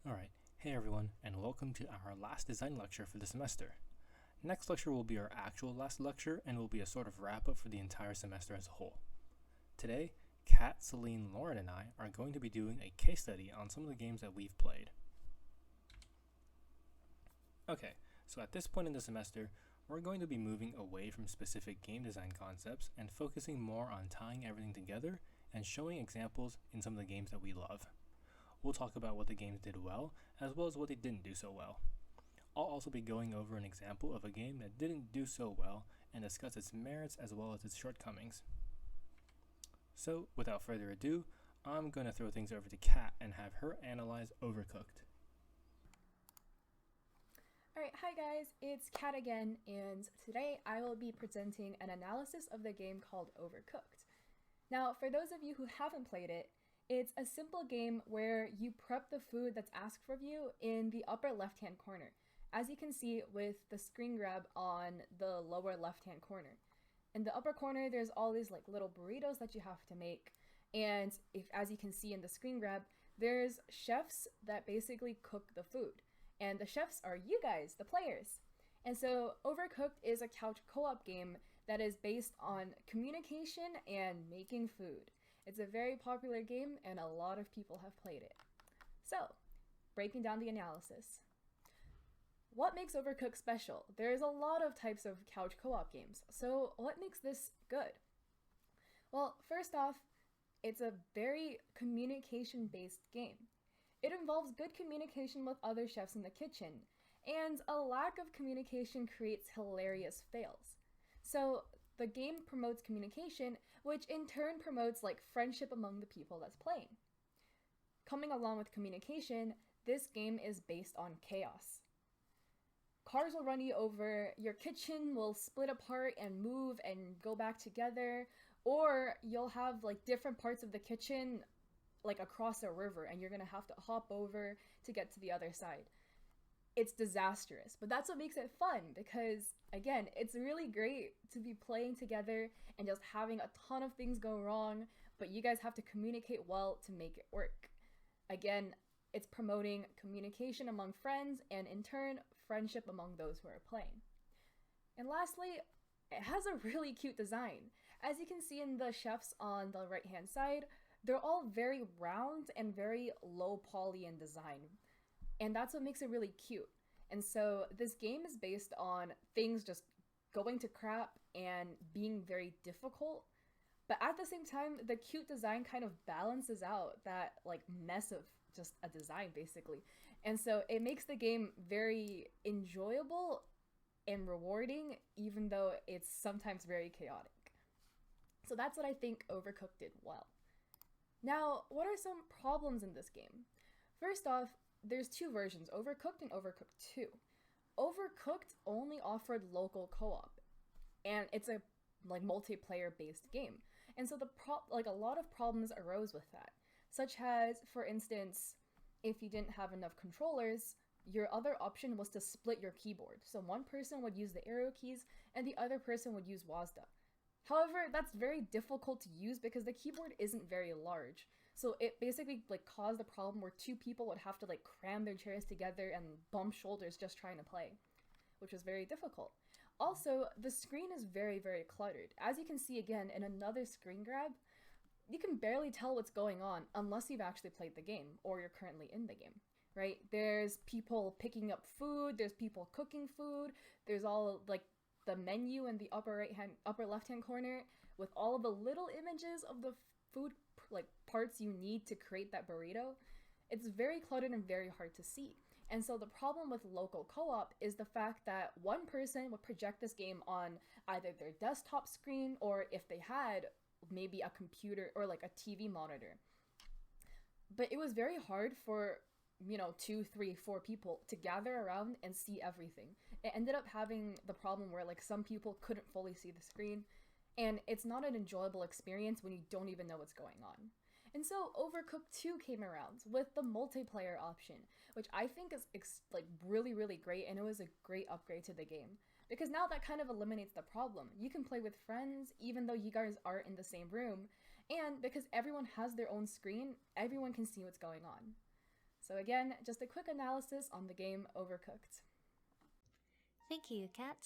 Alright, hey everyone, and welcome to our last design lecture for the semester. Next lecture will be our actual last lecture and will be a sort of wrap up for the entire semester as a whole. Today, Kat, Celine, Lauren, and I are going to be doing a case study on some of the games that we've played. Okay, so at this point in the semester, we're going to be moving away from specific game design concepts and focusing more on tying everything together and showing examples in some of the games that we love. We'll talk about what the games did well, as well as what they didn't do so well. I'll also be going over an example of a game that didn't do so well and discuss its merits as well as its shortcomings. So, without further ado, I'm going to throw things over to Kat and have her analyze Overcooked. Alright, hi guys, it's Kat again, and today I will be presenting an analysis of the game called Overcooked. Now, for those of you who haven't played it, it's a simple game where you prep the food that's asked of you in the upper left-hand corner, as you can see with the screen grab on the lower left-hand corner. In the upper corner, there's all these little burritos that you have to make, and as you can see in the screen grab, there's chefs that basically cook the food, and the chefs are you guys, the players. And so Overcooked is a couch co-op game that is based on communication and making food. It's a very popular game and a lot of people have played it. So, breaking down the analysis. What makes Overcooked special? There's a lot of types of couch co-op games, so what makes this good? Well, first off, it's a very communication-based game. It involves good communication with other chefs in the kitchen, and a lack of communication creates hilarious fails. So, the game promotes communication, which in turn promotes friendship among the people that's playing. Coming along with communication, this game is based on chaos. Cars will run you over, your kitchen will split apart and move and go back together, or you'll have different parts of the kitchen across a river and you're gonna have to hop over to get to the other side. It's disastrous, but that's what makes it fun because, again, it's really great to be playing together and just having a ton of things go wrong, but you guys have to communicate well to make it work. Again, it's promoting communication among friends and, in turn, friendship among those who are playing. And lastly, it has a really cute design. As you can see in the chefs on the right-hand side, they're all very round and very low poly in design. And that's what makes it really cute. And so this game is based on things just going to crap and being very difficult. But at the same time, the cute design kind of balances out that mess of just a design basically. And so it makes the game very enjoyable and rewarding, even though it's sometimes very chaotic. So that's what I think Overcooked did well. Now, what are some problems in this game? First off, there's two versions, Overcooked and Overcooked 2. Overcooked only offered local co-op, and it's a multiplayer based game. And so a lot of problems arose with that, such as, for instance, if you didn't have enough controllers, your other option was to split your keyboard. So one person would use the arrow keys and the other person would use WASD. However, that's very difficult to use because the keyboard isn't very large. So it basically caused a problem where two people would have to cram their chairs together and bump shoulders just trying to play, which was very difficult. Also, the screen is very, very cluttered. As you can see again in another screen grab, you can barely tell what's going on unless you've actually played the game or you're currently in the game, right? There's people picking up food, there's people cooking food, there's all the menu in the upper left-hand corner with all of the little images of the food parts you need to create that burrito. It's very cluttered and very hard to see. And so the problem with local co-op is the fact that one person would project this game on either their desktop screen or if they had maybe a computer or a TV monitor. But it was very hard for 2, 3, 4 people to gather around and see everything. It ended up having the problem where some people couldn't fully see the screen, and it's not an enjoyable experience when you don't even know what's going on. And so Overcooked 2 came around with the multiplayer option, which I think is really, really great, and it was a great upgrade to the game. Because now that kind of eliminates the problem. You can play with friends even though you guys aren't in the same room, and because everyone has their own screen, everyone can see what's going on. So again, just a quick analysis on the game Overcooked. Thank you, Kat.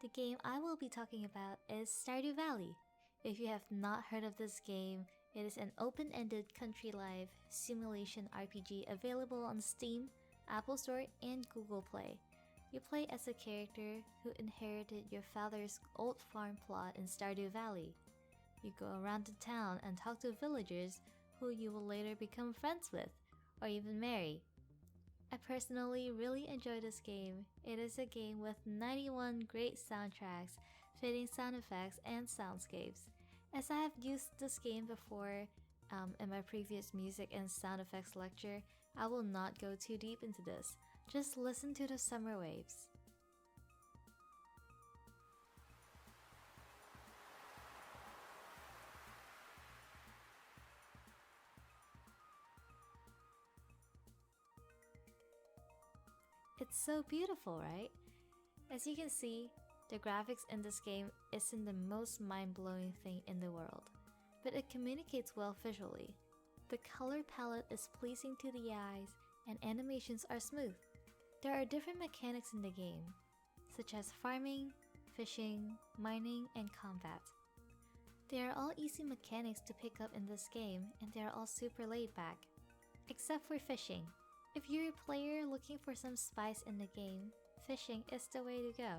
The game I will be talking about is Stardew Valley. If you have not heard of this game, it is an open-ended country life simulation RPG available on Steam, Apple Store, and Google Play. You play as a character who inherited your father's old farm plot in Stardew Valley. You go around the town and talk to villagers who you will later become friends with, or even marry. I personally really enjoy this game. It is a game with 91 great soundtracks, fitting sound effects and soundscapes. As I have used this game before in my previous music and sound effects lecture, I will not go too deep into this. Just listen to the summer waves. It's so beautiful, right? As you can see, the graphics in this game isn't the most mind-blowing thing in the world, but it communicates well visually. The color palette is pleasing to the eyes and animations are smooth. There are different mechanics in the game, such as farming, fishing, mining, and combat. They are all easy mechanics to pick up in this game, and they are all super laid back, except for fishing. If you're a player looking for some spice in the game, fishing is the way to go.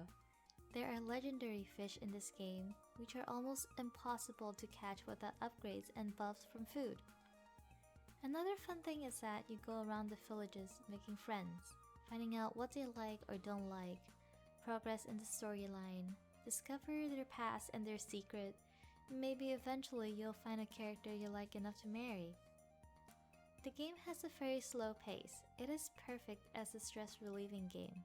There are legendary fish in this game, which are almost impossible to catch without upgrades and buffs from food. Another fun thing is that you go around the villages making friends, finding out what they like or don't like, progress in the storyline, discover their past and their secret, and maybe eventually you'll find a character you like enough to marry. The game has a very slow pace. It is perfect as a stress-relieving game.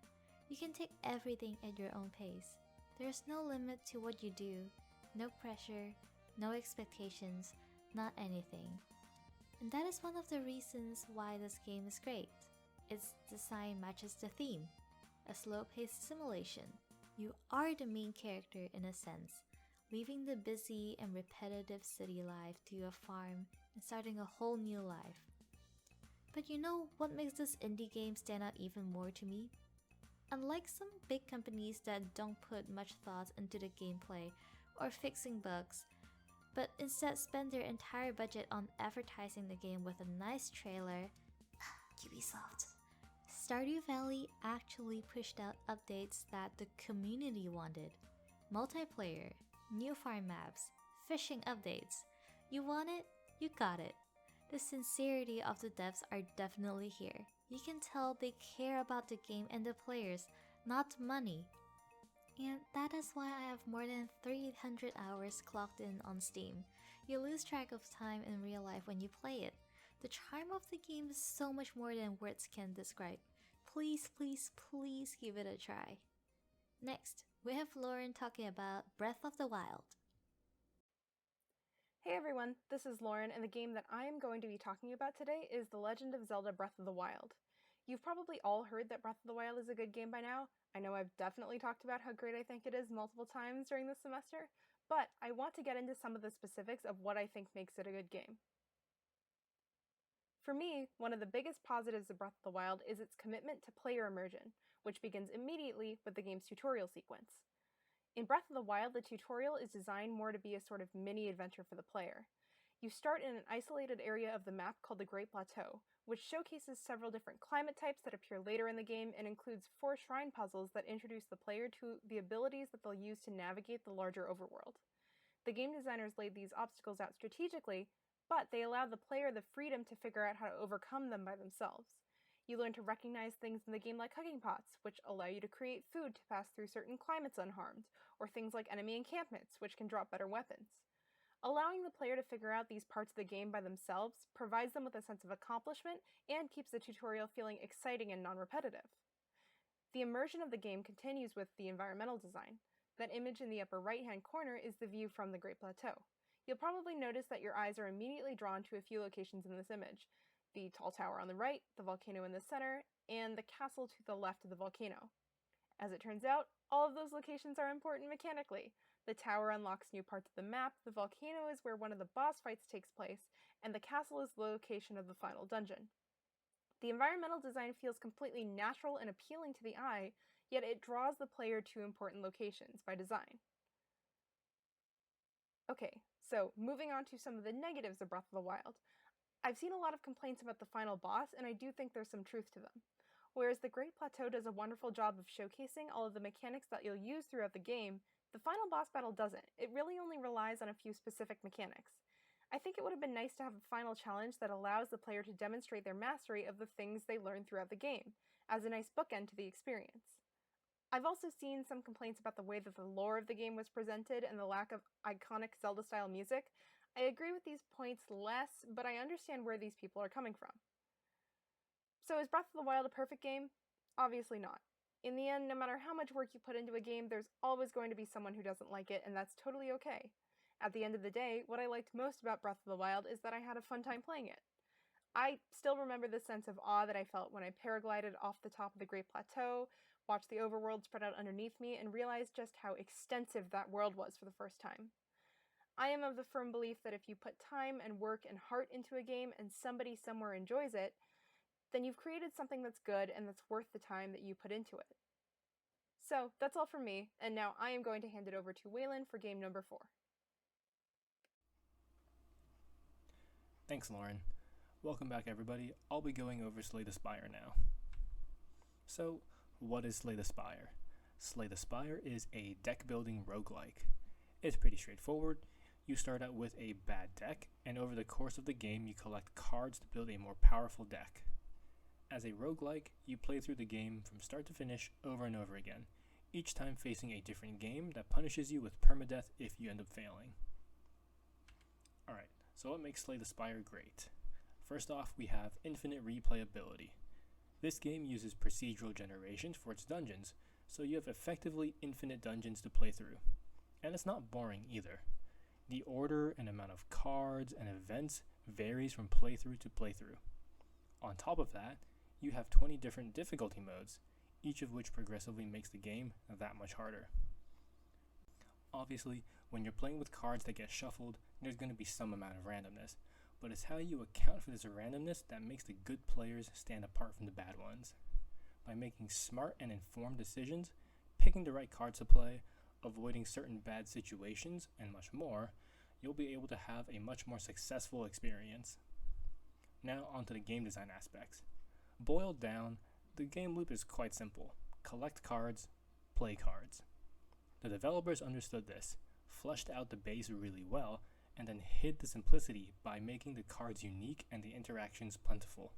You can take everything at your own pace. There's no limit to what you do, no pressure, no expectations, not anything. And that is one of the reasons why this game is great. Its design matches the theme, a slow-paced simulation. You are the main character in a sense, leaving the busy and repetitive city life to a farm and starting a whole new life. But you know what makes this indie game stand out even more to me? Unlike some big companies that don't put much thought into the gameplay or fixing bugs, but instead spend their entire budget on advertising the game with a nice trailer, Ubisoft. Stardew Valley actually pushed out updates that the community wanted. Multiplayer, new farm maps, fishing updates. You want it? You got it. The sincerity of the devs are definitely here. You can tell they care about the game and the players, not money. And that is why I have more than 300 hours clocked in on Steam. You lose track of time in real life when you play it. The charm of the game is so much more than words can describe. Please, please, please give it a try. Next, we have Lauren talking about Breath of the Wild. Hey everyone, this is Lauren, and the game that I am going to be talking about today is The Legend of Zelda Breath of the Wild. You've probably all heard that Breath of the Wild is a good game by now. I know I've definitely talked about how great I think it is multiple times during this semester, but I want to get into some of the specifics of what I think makes it a good game. For me, one of the biggest positives of Breath of the Wild is its commitment to player immersion, which begins immediately with the game's tutorial sequence. In Breath of the Wild, the tutorial is designed more to be a sort of mini-adventure for the player. You start in an isolated area of the map called the Great Plateau, which showcases several different climate types that appear later in the game and includes 4 shrine puzzles that introduce the player to the abilities that they'll use to navigate the larger overworld. The game designers laid these obstacles out strategically, but they allow the player the freedom to figure out how to overcome them by themselves. You learn to recognize things in the game like cooking pots, which allow you to create food to pass through certain climates unharmed, or things like enemy encampments, which can drop better weapons. Allowing the player to figure out these parts of the game by themselves provides them with a sense of accomplishment and keeps the tutorial feeling exciting and non-repetitive. The immersion of the game continues with the environmental design. That image in the upper right-hand corner is the view from the Great Plateau. You'll probably notice that your eyes are immediately drawn to a few locations in this image: the tall tower on the right, the volcano in the center, and the castle to the left of the volcano. As it turns out, all of those locations are important mechanically. The tower unlocks new parts of the map, the volcano is where one of the boss fights takes place, and the castle is the location of the final dungeon. The environmental design feels completely natural and appealing to the eye, yet it draws the player to important locations by design. Okay, so moving on to some of the negatives of Breath of the Wild. I've seen a lot of complaints about the final boss, and I do think there's some truth to them. Whereas the Great Plateau does a wonderful job of showcasing all of the mechanics that you'll use throughout the game, the final boss battle doesn't. It really only relies on a few specific mechanics. I think it would have been nice to have a final challenge that allows the player to demonstrate their mastery of the things they learn throughout the game, as a nice bookend to the experience. I've also seen some complaints about the way that the lore of the game was presented and the lack of iconic Zelda-style music. I agree with these points less, but I understand where these people are coming from. So is Breath of the Wild a perfect game? Obviously not. In the end, no matter how much work you put into a game, there's always going to be someone who doesn't like it, and that's totally okay. At the end of the day, what I liked most about Breath of the Wild is that I had a fun time playing it. I still remember the sense of awe that I felt when I paraglided off the top of the Great Plateau, watched the overworld spread out underneath me, and realized just how extensive that world was for the first time. I am of the firm belief that if you put time and work and heart into a game and somebody somewhere enjoys it, then you've created something that's good and that's worth the time that you put into it. So, that's all from me, and now I am going to hand it over to Weylan for game number 4. Thanks, Lauren. Welcome back, everybody. I'll be going over Slate Aspire now. So, what is Slate Aspire? Slate Aspire is a deck-building roguelike. It's pretty straightforward. You start out with a bad deck, and over the course of the game, you collect cards to build a more powerful deck. As a roguelike, you play through the game from start to finish over and over again, each time facing a different game that punishes you with permadeath if you end up failing. Alright, so what makes Slate Aspire great? First off, we have infinite replayability. This game uses procedural generation for its dungeons, so you have effectively infinite dungeons to play through. And it's not boring either. The order and amount of cards and events varies from playthrough to playthrough. On top of that, you have 20 different difficulty modes, each of which progressively makes the game that much harder. Obviously, when you're playing with cards that get shuffled, there's going to be some amount of randomness, but it's how you account for this randomness that makes the good players stand apart from the bad ones. By making smart and informed decisions, picking the right cards to play, avoiding certain bad situations, and much more, you'll be able to have a much more successful experience. Now onto the game design aspects. Boiled down, the game loop is quite simple. Collect cards, play cards. The developers understood this, fleshed out the base really well, and then hid the simplicity by making the cards unique and the interactions plentiful.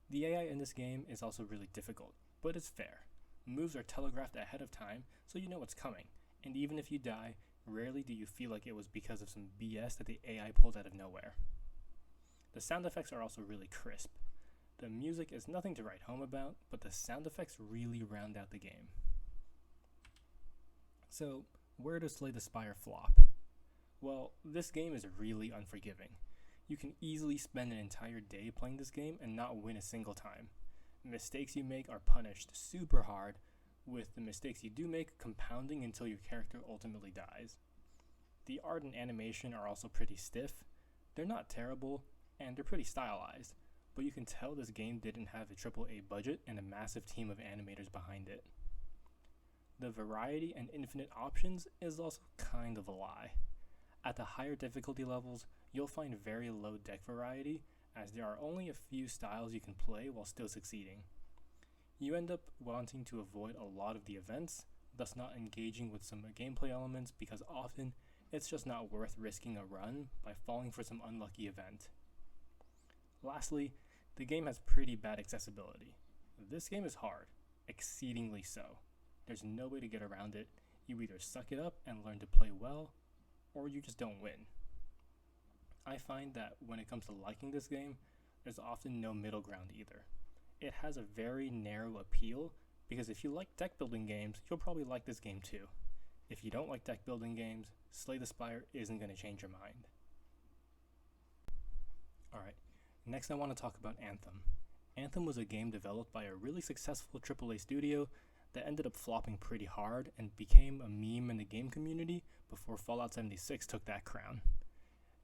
The AI in this game is also really difficult, but it's fair. Moves are telegraphed ahead of time, so you know what's coming, and even if you die, rarely do you feel like it was because of some BS that the AI pulled out of nowhere. The sound effects are also really crisp. The music is nothing to write home about, but the sound effects really round out the game. So, where does Slate Aspire flop? Well, this game is really unforgiving. You can easily spend an entire day playing this game and not win a single time. Mistakes you make are punished super hard, with the mistakes you do make compounding until your character ultimately dies. The art and animation are also pretty stiff. They're not terrible, and they're pretty stylized, but you can tell this game didn't have a AAA budget and a massive team of animators behind it. The variety and infinite options is also kind of a lie. At the higher difficulty levels, you'll find very low deck variety, as there are only a few styles you can play while still succeeding. You end up wanting to avoid a lot of the events, thus not engaging with some gameplay elements because often it's just not worth risking a run by falling for some unlucky event. Lastly, the game has pretty bad accessibility. This game is hard, exceedingly so. There's no way to get around it. You either suck it up and learn to play well, or you just don't win. I find that when it comes to liking this game, there's often no middle ground either. It has a very narrow appeal, because if you like deck building games, you'll probably like this game too. If you don't like deck building games, Slate Aspire isn't going to change your mind. Alright, next I want to talk about Anthem. Anthem was a game developed by a really successful AAA studio that ended up flopping pretty hard and became a meme in the game community before Fallout 76 took that crown.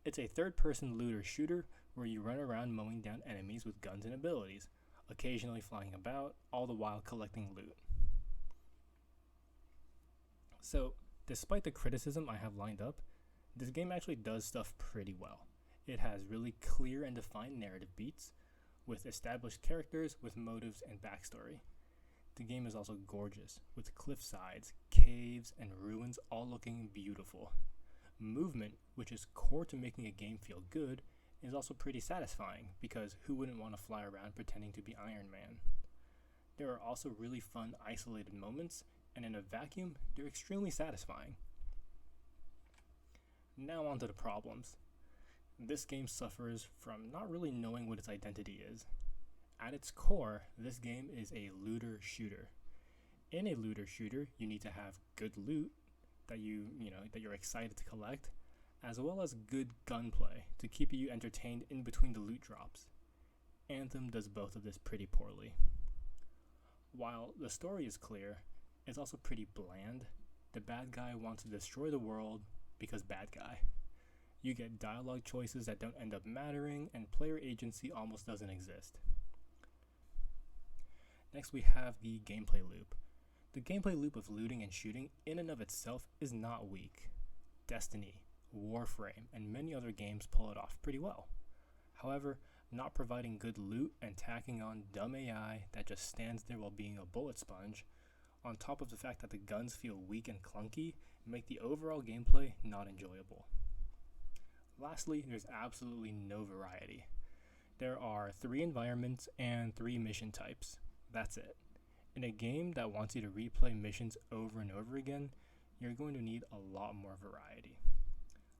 It's a third-person looter shooter where you run around mowing down enemies with guns and abilities, occasionally flying about, all the while collecting loot. So, despite the criticism I have lined up, this game actually does stuff pretty well. It has really clear and defined narrative beats, with established characters with motives and backstory. The game is also gorgeous, with cliff sides, caves, and ruins all looking beautiful. Movement, which is core to making a game feel good, is also pretty satisfying, because who wouldn't want to fly around pretending to be Iron Man? There are also really fun isolated moments, and in a vacuum, they're extremely satisfying. Now on to the problems. This game suffers from not really knowing what its identity is. At its core, this game is a looter shooter. In a looter shooter, you need to have good loot that you're excited to collect, as well as good gunplay to keep you entertained in between the loot drops. Anthem does both of this pretty poorly. While the story is clear, it's also pretty bland. The bad guy wants to destroy the world because bad guy. You get dialogue choices that don't end up mattering, and player agency almost doesn't exist. Next, we have the gameplay loop. The gameplay loop of looting and shooting in and of itself is not weak. Destiny, Warframe, and many other games pull it off pretty well. However, not providing good loot and tacking on dumb AI that just stands there while being a bullet sponge, on top of the fact that the guns feel weak and clunky, make the overall gameplay not enjoyable. Lastly, there's absolutely no variety. There are 3 environments and 3 mission types. That's it. In a game that wants you to replay missions over and over again, you're going to need a lot more variety.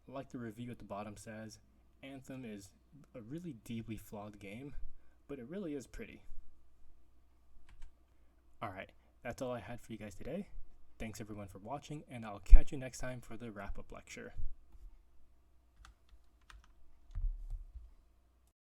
Like the review at the bottom says, Anthem is a really deeply flawed game, but it really is pretty. Alright, that's all I had for you guys today. Thanks everyone for watching, and I'll catch you next time for the wrap-up lecture.